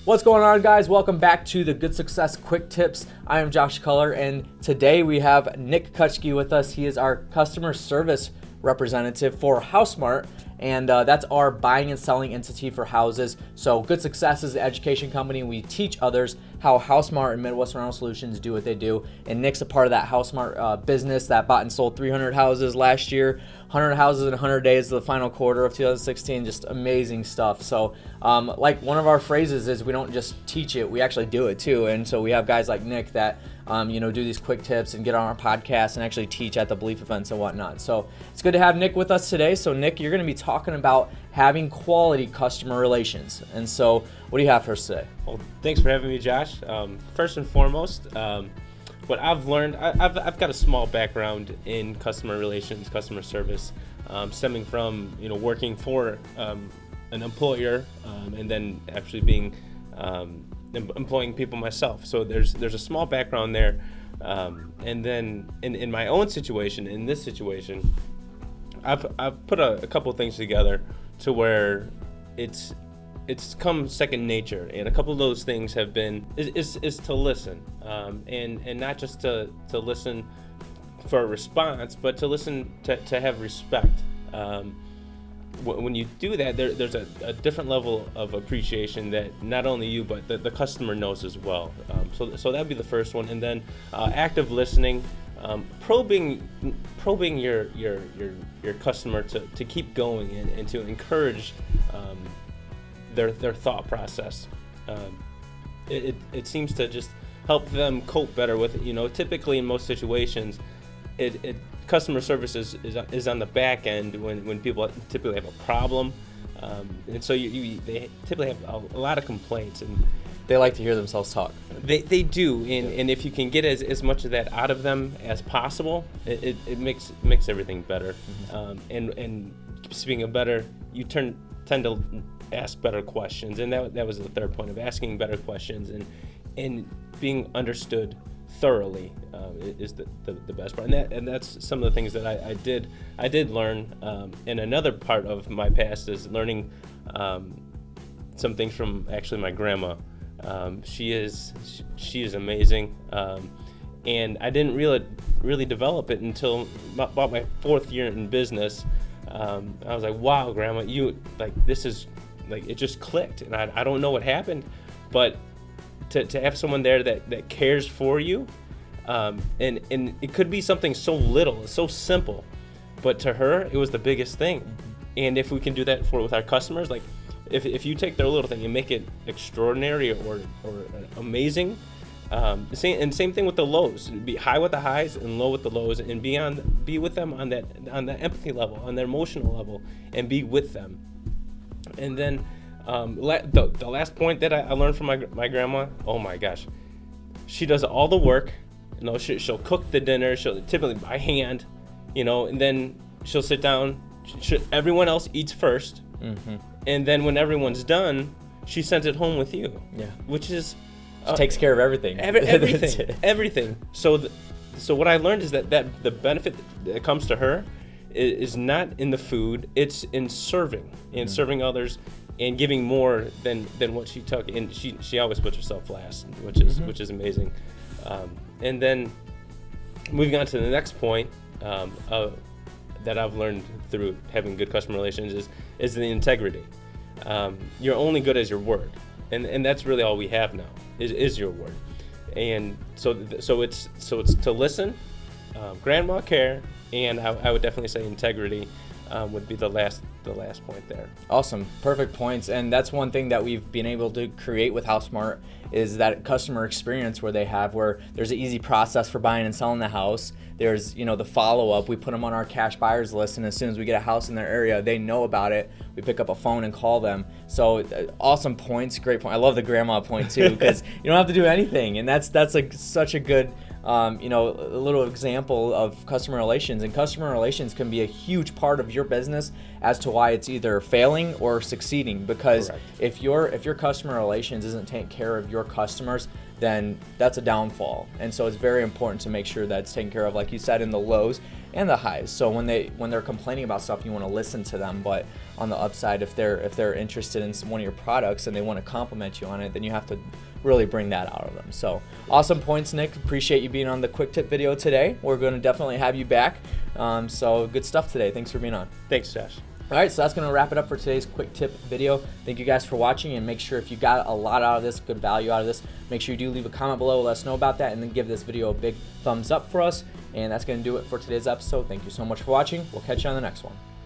What's going on, guys? Welcome back to the Good Success Quick Tips. I am Josh Culler, and today we have Nick Kutchke with us. He is our customer service representative for HouseSmart, and that's our buying and selling entity for houses. So Good Success is an education company, and we teach others how HouseSmart and Midwest Rental Solutions do what they do. And Nick's a part of that HouseSmart business that bought and sold 300 houses last year, 100 houses in 100 days, the final quarter of 2016. Just amazing stuff. So like one of our phrases is we don't just teach it, we actually do it too. And so we have guys like Nick that do these quick tips and get on our podcast and actually teach at the Belief events and whatnot. So it's good to have Nick with us today. So Nick, you're going to be talking about having quality customer relations. And so what do you have for us today? Well, thanks for having me, Josh. First and foremost, what I've learned, I've got a small background in customer relations, customer service, stemming from working for an employer and then actually being employing people myself. So there's a small background there, and then in my own situation, in this situation, I've put a couple of things together to where it's come second nature, and a couple of those things have been is to listen, and not just to listen for a response, but to listen to have respect. When you do that, there's a different level of appreciation that not only you but the customer knows as well. So that'd be the first one, and then active listening, probing your customer to keep going and to encourage their thought process. It seems to just help them cope better with it. Typically in most situations, customer service is on the back end when people typically have a problem, and so they typically have a lot of complaints, and They like to hear themselves talk. They do, and if you can get as much of that out of them as possible, it makes everything better. Mm-hmm. And speaking of better, you tend to ask better questions, and that was the third point of asking better questions and being understood thoroughly is the best part, and that's some of the things that I did learn. And another part of my past is learning some things from actually my grandma. She is amazing, and I didn't really develop it until about my fourth year in business. I was like, wow, Grandma, this is it just clicked, and I don't know what happened, but to have someone there that cares for you, and it could be something so little, so simple, but to her it was the biggest thing. And if we can do that with our customers, like if you take their little thing and make it extraordinary or amazing, same thing with the lows. Be high with the highs and low with the lows, and be with them on that empathy level, on their emotional level, and be with them. And then the last point that I learned from my grandma, oh my gosh, she does all the work. She'll cook the dinner. She'll typically by hand, and then she'll sit down. Everyone else eats first, mm-hmm. and then when everyone's done, she sends it home with you. Yeah, which is she takes care of everything. Everything. So what I learned is that the benefit that comes to her is not in the food; it's in serving and serving others, and giving more than what she took. And she always puts herself last, which is amazing. And then moving on to the next point that I've learned through having good customer relations is the integrity. You're only good as your word, and that's really all we have now is your word. And so it's to listen, grandma care, and I would definitely say integrity would be the last point there. Awesome, perfect points. And that's one thing that we've been able to create with HouseSmart is that customer experience where there's an easy process for buying and selling the house. There's the follow-up. We put them on our cash buyers list, and as soon as we get a house in their area, they know about it. We pick up a phone and call them. So awesome points, great point. I love the grandma point too, because you don't have to do anything, and that's such a good a little example of customer relations. And customer relations can be a huge part of your business as to why it's either failing or succeeding. Because Correct. if your customer relations isn't taking care of your customers, then that's a downfall. And so it's very important to make sure that's taken care of, like you said, in the lows. and the highs. So when they're complaining about stuff, you want to listen to them. But on the upside, if they're interested in one of your products and they want to compliment you on it, then you have to really bring that out of them. So awesome points, Nick. Appreciate you being on the quick tip video today. We're going to definitely have you back. So good stuff today. Thanks for being on. Thanks, Josh. All right, so that's going to wrap it up for today's quick tip video. Thank you guys for watching, and make sure if you got a lot out of this, good value out of this, make sure you do leave a comment below, let us know about that, and then give this video a big thumbs up for us. And that's going to do it for today's episode. Thank you so much for watching. We'll catch you on the next one.